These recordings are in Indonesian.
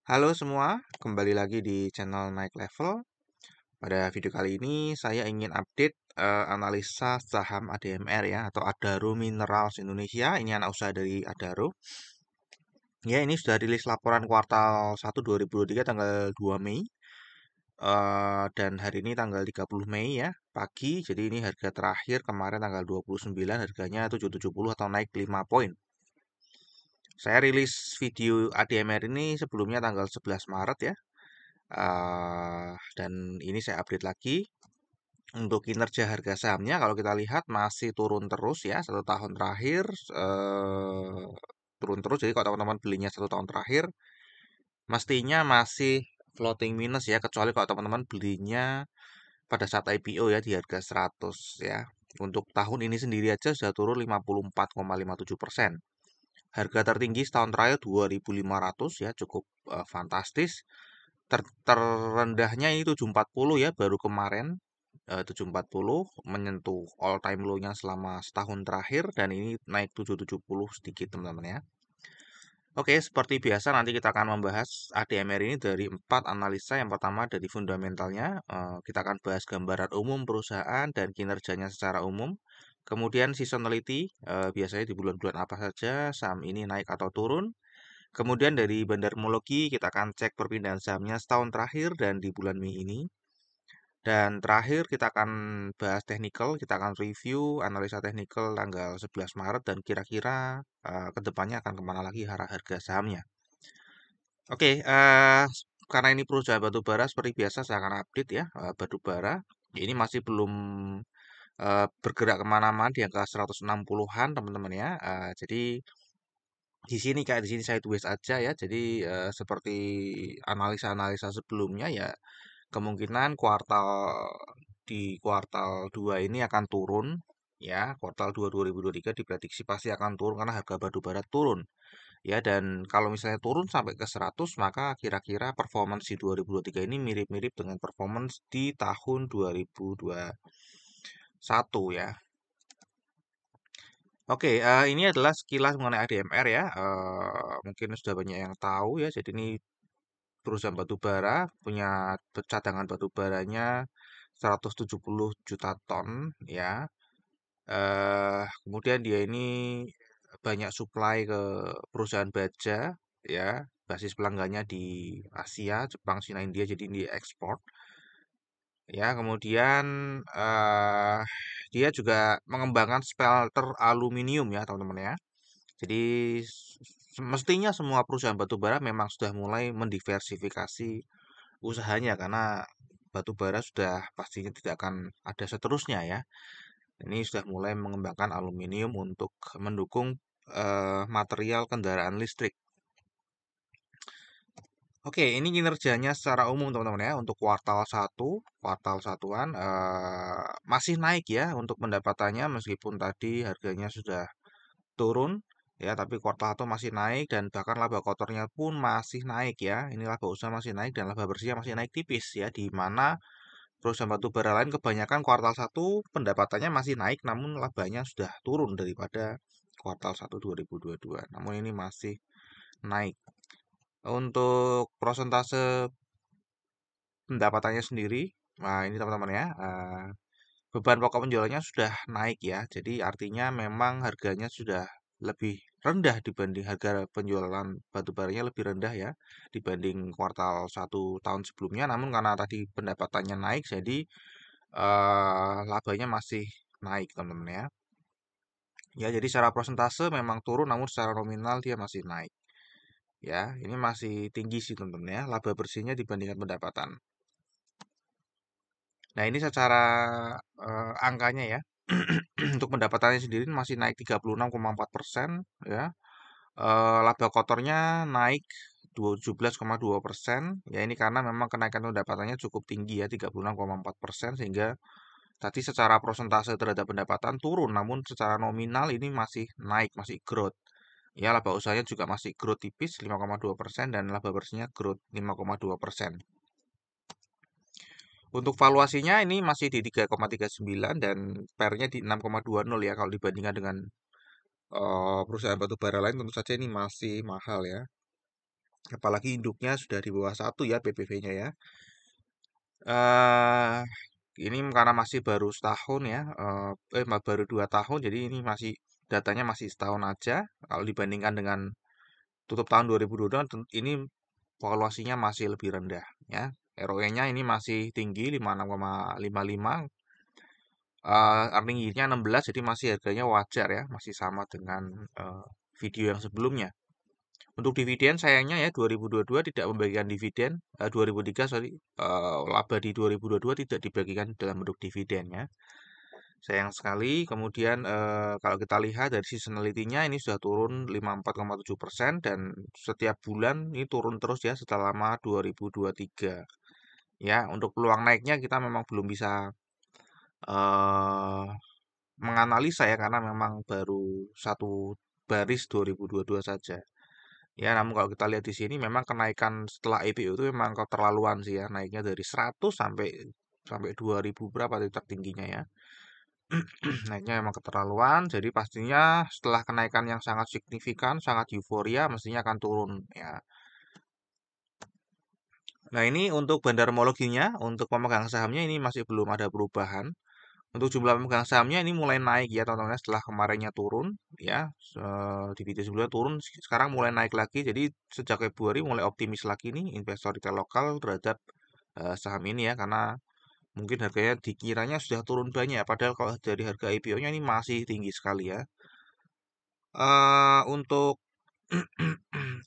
Halo semua, kembali lagi di channel Naik Level. Pada video kali ini saya ingin update analisa saham ADMR ya atau Adaro Minerals Indonesia. Ini anak usaha dari Adaro. Ya, ini sudah rilis laporan kuartal 1 2023 tanggal 2 Mei. Dan hari ini tanggal 30 Mei ya, pagi. Jadi ini harga terakhir kemarin tanggal 29 harganya 770 atau naik 5 poin. Saya rilis video ADMR ini sebelumnya tanggal 11 Maret ya. Dan ini saya update lagi untuk kinerja harga sahamnya. Kalau kita lihat masih turun terus ya 1 tahun terakhir, eh, turun terus. Jadi kalau teman-teman belinya 1 tahun terakhir, mestinya masih floating minus ya, kecuali kalau teman-teman belinya pada saat IPO ya di harga 100 ya. Untuk tahun ini sendiri aja sudah turun 54,57%. Harga tertinggi setahun terakhir 2.500 ya, cukup fantastis. Terendahnya ini 740 ya, baru kemarin 740 menyentuh all time low-nya selama setahun terakhir, dan ini naik 770 sedikit teman-teman ya. Oke, seperti biasa nanti kita akan membahas ADMR ini dari 4 analisa. Yang pertama dari fundamentalnya, kita akan bahas gambaran umum perusahaan dan kinerjanya secara umum. Kemudian seasonality, biasanya di bulan-bulan apa saja saham ini naik atau turun. Kemudian dari bandarmologi kita akan cek perpindahan sahamnya setahun terakhir dan di bulan Mei ini. Dan terakhir kita akan bahas technical, kita akan review analisa technical tanggal 11 Maret dan kira-kira ke depannya akan kemana lagi arah harga sahamnya. Oke, karena ini perusahaan batu bara seperti biasa saya akan update ya, batu bara. Ini masih belum bergerak kemana-mana di angka 160-an teman-teman ya. Jadi di sini kayak di sini sideways aja ya. Jadi seperti analisa-analisa sebelumnya ya, kemungkinan di kuartal 2 ini akan turun ya. Kuartal 2 2023 diprediksi pasti akan turun karena harga batu bara turun. Ya, dan kalau misalnya turun sampai ke 100, maka kira-kira performance di 2023 ini mirip-mirip dengan performance di tahun 2021 ya. Oke, ini adalah sekilas mengenai ADMR ya. Mungkin sudah banyak yang tahu ya. Jadi ini perusahaan batu bara punya cadangan batu baranya 170 juta ton ya. Kemudian dia ini banyak supply ke perusahaan baja ya. Basis pelanggannya di Asia, Jepang, Cina, India. Jadi ini ekspor. Ya, kemudian eh dia juga mengembangkan smelter aluminium ya, teman-teman ya. Jadi mestinya semua perusahaan batu bara memang sudah mulai mendiversifikasi usahanya karena batu bara sudah pastinya tidak akan ada seterusnya ya. Ini sudah mulai mengembangkan aluminium untuk mendukung material kendaraan listrik. Oke, ini kinerjanya secara umum teman-teman ya untuk kuartal 1, kuartal satuan masih naik ya untuk pendapatannya meskipun tadi harganya sudah turun ya, tapi kuartal 1 masih naik dan bahkan laba kotornya pun masih naik ya. Ini laba usaha masih naik dan laba bersihnya masih naik tipis ya, di mana perusahaan batu bara lain kebanyakan kuartal 1 pendapatannya masih naik namun labanya sudah turun daripada kuartal 1 2022. Namun ini masih naik. Untuk prosentase pendapatannya sendiri, nah ini teman-teman ya, beban pokok penjualannya sudah naik ya. Jadi artinya memang harganya sudah lebih rendah dibanding harga penjualan batu baranya lebih rendah ya dibanding kuartal 1 tahun sebelumnya. Namun karena tadi pendapatannya naik, jadi labanya masih naik teman-teman ya. Ya, jadi secara prosentase memang turun, namun secara nominal dia masih naik. Ya, ini masih tinggi sih teman-teman ya, laba bersihnya dibandingkan pendapatan. Nah, ini secara angkanya ya. Untuk pendapatannya sendiri masih naik 36,4% ya. Laba kotornya naik 17,2%. Ya, ini karena memang kenaikan pendapatannya cukup tinggi ya, 36,4%, sehingga tadi secara prosentase terhadap pendapatan turun, namun secara nominal ini masih naik, masih growth. Ya, laba usahanya juga masih growth tipis 5,2% dan laba bersihnya growth 5,2%. Untuk valuasinya ini masih di 3,39 dan PER-nya di 6,20 ya, kalau dibandingkan dengan perusahaan batubara lain tentu saja ini masih mahal ya. Apalagi induknya sudah di bawah 1 ya PBV-nya ya. eh ini karena masih baru setahun ya, baru 2 tahun, jadi ini masih datanya masih setahun aja. Kalau dibandingkan dengan tutup tahun 2022, ini valuasinya masih lebih rendah ya. ROE-nya ini masih tinggi 56,55, earning yield-nya 16, jadi masih harganya wajar ya, masih sama dengan video yang sebelumnya. Untuk dividen sayangnya ya 2022 tidak membagikan dividen, 2003 sorry, laba di 2022 tidak dibagikan dalam bentuk dividen ya. Sayang sekali. Kemudian kalau kita lihat dari seasonality-nya ini sudah turun 54,7% dan setiap bulan ini turun terus ya selama 2023. Ya, untuk peluang naiknya kita memang belum bisa eh, menganalisa ya karena memang baru satu baris 2022 saja. Ya, namun kalau kita lihat di sini memang kenaikan setelah IPO itu memang keterlaluan sih ya, naiknya dari 100 sampai sampai 2000 berapa itu tertingginya ya. Naiknya memang keterlaluan, jadi pastinya setelah kenaikan yang sangat signifikan, sangat euforia, mestinya akan turun ya. Nah, ini untuk bandarmologinya, untuk pemegang sahamnya ini masih belum ada perubahan. Untuk jumlah pemegang sahamnya ini mulai naik ya teman-teman setelah kemarinnya turun ya. Di video sebelumnya turun, sekarang mulai naik lagi. Jadi sejak Februari mulai optimis lagi nih investor retail lokal terhadap saham ini ya, karena mungkin harganya dikiranya sudah turun banyak, padahal kalau dari harga IPO-nya ini masih tinggi sekali ya. Untuk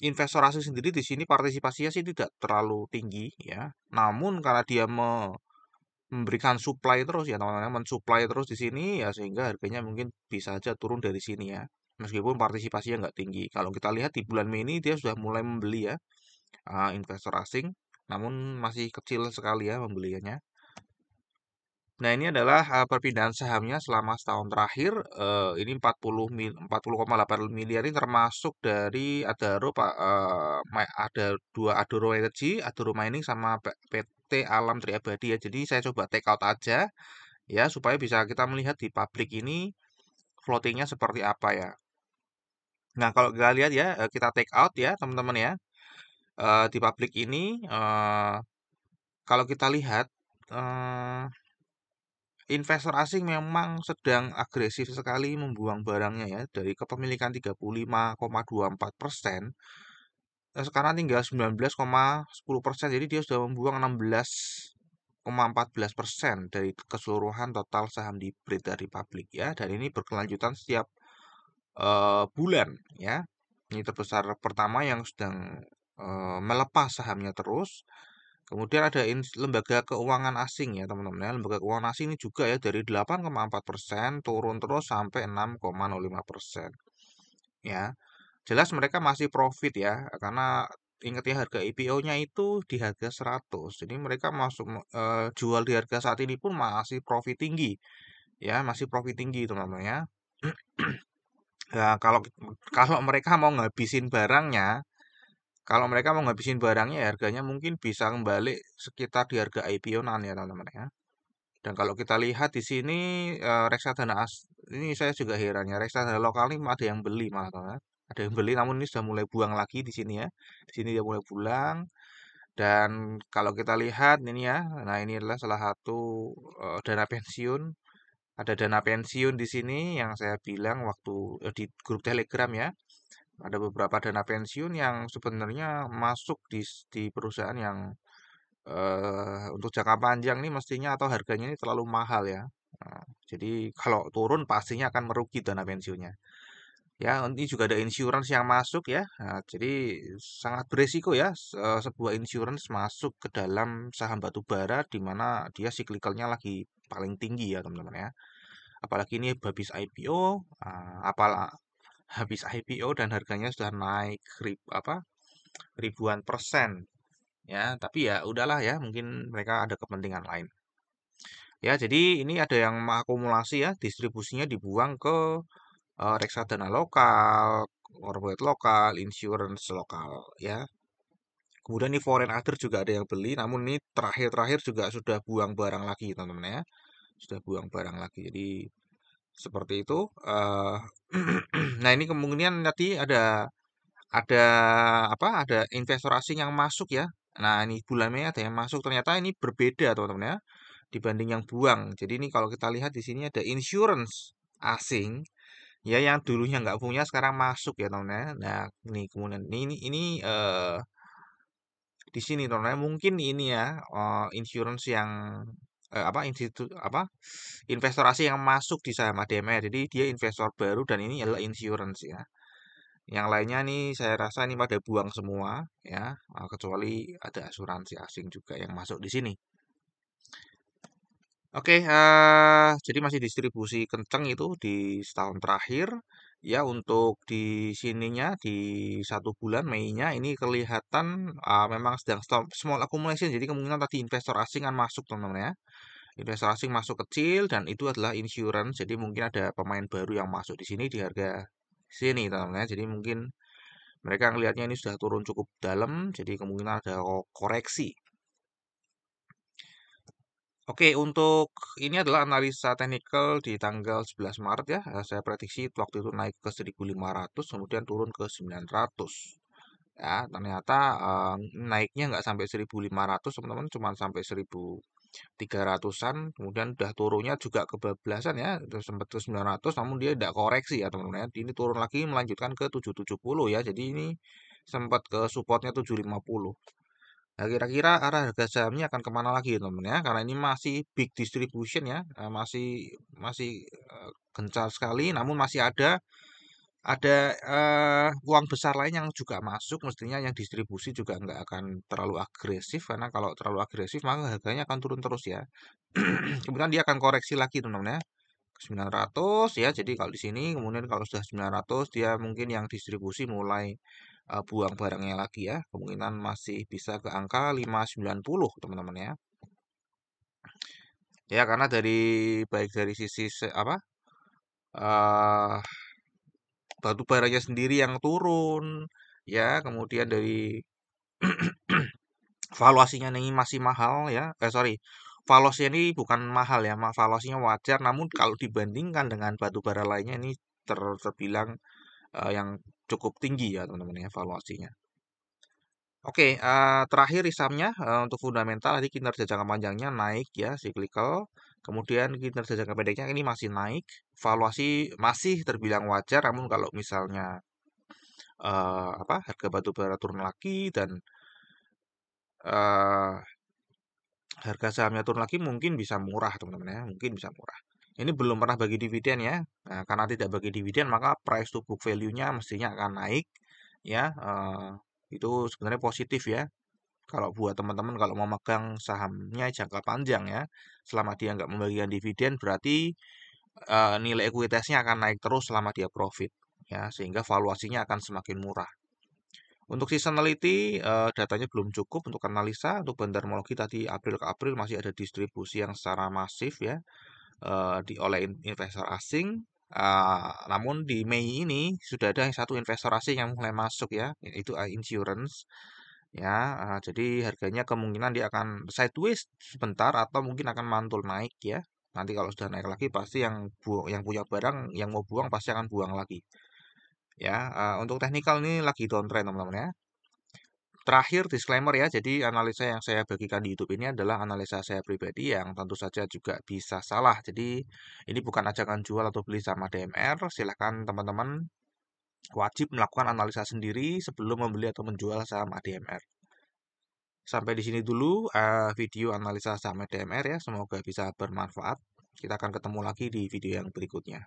investor asing sendiri di sini partisipasinya sih tidak terlalu tinggi ya. Namun karena dia memberikan supply terus ya teman-teman, mensuplai terus di sini ya, sehingga harganya mungkin bisa aja turun dari sini ya. Meskipun partisipasinya nggak tinggi. Kalau kita lihat di bulan Mei ini dia sudah mulai membeli ya, investor asing, namun masih kecil sekali ya pembeliannya. Nah, ini adalah perpindahan sahamnya selama setahun terakhir. Ini 40,8 miliar ini termasuk dari Adaro, Pak, ada dua, Adaro Energy, Adaro Mining sama PT Alam Triabadi ya. Jadi saya coba take out aja ya supaya bisa kita melihat di publik ini floatingnya seperti apa ya. Nah, kalau kita lihat ya, kita take out ya teman-teman ya. Di publik ini kalau kita lihat, eh, investor asing memang sedang agresif sekali membuang barangnya ya, dari kepemilikan 35,24%, sekarang tinggal 19,10%. Jadi dia sudah membuang 16,14% dari keseluruhan total saham di beredar di publik ya, dan ini berkelanjutan setiap bulan ya. Ini terbesar pertama yang sedang melepas sahamnya terus. Kemudian ada lembaga keuangan asing ya teman-teman ya. Lembaga keuangan asing ini juga ya dari 8,4% turun terus sampai 6,05% ya. Jelas mereka masih profit ya, karena ingat ya harga IPO-nya itu di harga 100. Jadi mereka masuk jual di harga saat ini pun masih profit tinggi ya, masih profit tinggi teman-teman ya. Ya, kalau mereka mau ngabisin barangnya, ya harganya mungkin bisa kembali sekitar di harga IPO-an ya teman-teman ya. Dan kalau kita lihat di sini reksadana ini saya juga heran ya, reksadana lokal ini ada yang beli malah teman. Ada yang beli, namun ini sudah mulai buang lagi di sini ya. Di sini dia mulai buang. Dan kalau kita lihat ini ya, nah ini adalah salah satu dana pensiun. Ada dana pensiun di sini yang saya bilang waktu di grup Telegram ya. Ada beberapa dana pensiun yang sebenarnya masuk di perusahaan yang untuk jangka panjang ini mestinya atau harganya ini terlalu mahal ya. Nah, jadi kalau turun pastinya akan merugi dana pensiunnya. Ya, ini juga ada insurance yang masuk ya. Nah, jadi sangat beresiko ya sebuah insurance masuk ke dalam saham batu bara di mana dia siklikalnya lagi paling tinggi ya teman-teman ya. Apalagi ini habis IPO, habis IPO dan harganya sudah naik ribuan persen ya. Tapi ya udahlah ya, mungkin mereka ada kepentingan lain. Ya, jadi ini ada yang mengakumulasi ya, distribusinya dibuang ke reksadana lokal, corporate lokal, insurance lokal ya. Kemudian ini foreign other juga ada yang beli, namun ini terakhir-terakhir juga sudah buang barang lagi teman-teman ya. Sudah buang barang lagi. Jadi seperti itu. Nah, ini kemungkinan nanti ada ada apa? Ada investor asing yang masuk ya. Nah, ini bulan Mei ada yang masuk. Ternyata ini berbeda, teman-teman ya, dibanding yang buang. Jadi ini kalau kita lihat di sini ada insurance asing ya yang dulunya nggak punya sekarang masuk ya, teman-teman ya. Nah, ini kemudian ini di sini, teman-teman ya, mungkin ini ya insurance yang apa institut apa investor asing yang masuk di saham ADMR. Jadi dia investor baru dan ini adalah insurance ya. Yang lainnya nih saya rasa ini pada buang semua ya, kecuali ada asuransi asing juga yang masuk di sini. Oke, jadi masih distribusi kenceng itu di setahun terakhir. Ya, untuk di sininya di 1 bulan Mei-nya ini kelihatan memang sedang small accumulation. Jadi kemungkinan tadi investor asing kan masuk, teman-teman ya. Investor asing masuk kecil dan itu adalah insurance. Jadi mungkin ada pemain baru yang masuk di sini di harga sini, teman-teman ya. Jadi mungkin mereka ngelihatnya ini sudah turun cukup dalam, jadi kemungkinan ada koreksi. Oke, untuk ini adalah analisa teknikal di tanggal 11 Maret ya. Saya prediksi waktu itu naik ke 1.500, kemudian turun ke 900. Ya, ternyata naiknya nggak sampai 1.500, teman-teman, cuma sampai 1.300-an. Kemudian udah turunnya juga kebablasan ya, terus sempat ke 900, namun dia tidak koreksi ya, teman-teman ya. Ini turun lagi melanjutkan ke 770 ya. Jadi ini sempat ke supportnya 750. Nah, kira-kira arah harga sahamnya akan kemana lagi ya, teman ya? Karena ini masih big distribution ya, masih masih gencar sekali, namun masih ada uang besar lain yang juga masuk. Mestinya yang distribusi juga nggak akan terlalu agresif, karena kalau terlalu agresif maka harganya akan turun terus ya. Kemudian dia akan koreksi lagi, teman-teman ya, ke 900 ya. Jadi kalau di sini kemudian kalau sudah 900 dia mungkin yang distribusi mulai buang barangnya lagi ya. Kemungkinan masih bisa ke angka 590, teman-teman ya. Ya karena baik dari sisi apa eh batu baranya sendiri yang turun ya, kemudian dari valuasinya ini masih mahal ya. Sorry, valuasinya ini bukan mahal ya, valuasinya wajar. Namun kalau dibandingkan dengan batu bara lainnya ini terbilang yang cukup tinggi ya, teman-teman ya, valuasinya. Oke, terakhir risamnya untuk fundamental tadi kinerja jangka panjangnya naik ya, cyclical. Kemudian kinerja jangka pendeknya ini masih naik, valuasi masih terbilang wajar. Namun kalau misalnya apa harga batu bara turun lagi dan eh, harga sahamnya turun lagi mungkin bisa murah, teman-teman ya, mungkin bisa murah. Ini belum pernah bagi dividen ya. Nah, karena tidak bagi dividen maka price to book value-nya mestinya akan naik ya. Itu sebenarnya positif ya. Kalau buat teman-teman kalau mau megang sahamnya jangka panjang ya, selama dia nggak membagikan dividen berarti nilai ekuitasnya akan naik terus selama dia profit ya, sehingga valuasinya akan semakin murah. Untuk seasonality datanya belum cukup untuk analisa. Untuk bandarmologi tadi April ke April masih ada distribusi yang secara masif ya oleh investor asing. Namun di Mei ini sudah ada satu investor asing yang mulai masuk ya, yaitu insurance. Ya, jadi harganya kemungkinan dia akan sideways sebentar atau mungkin akan mantul naik ya. Nanti kalau sudah naik lagi pasti yang punya barang yang mau buang pasti akan buang lagi. Ya, untuk teknikal ini lagi downtrend, teman-teman ya. Terakhir disclaimer ya, jadi analisa yang saya bagikan di YouTube ini adalah analisa saya pribadi yang tentu saja juga bisa salah. Jadi ini bukan ajakan jual atau beli sama DMR. Silahkan teman-teman wajib melakukan analisa sendiri sebelum membeli atau menjual saham ADMR. Sampai di sini dulu video analisa saham ADMR ya. Semoga bisa bermanfaat. Kita akan ketemu lagi di video yang berikutnya.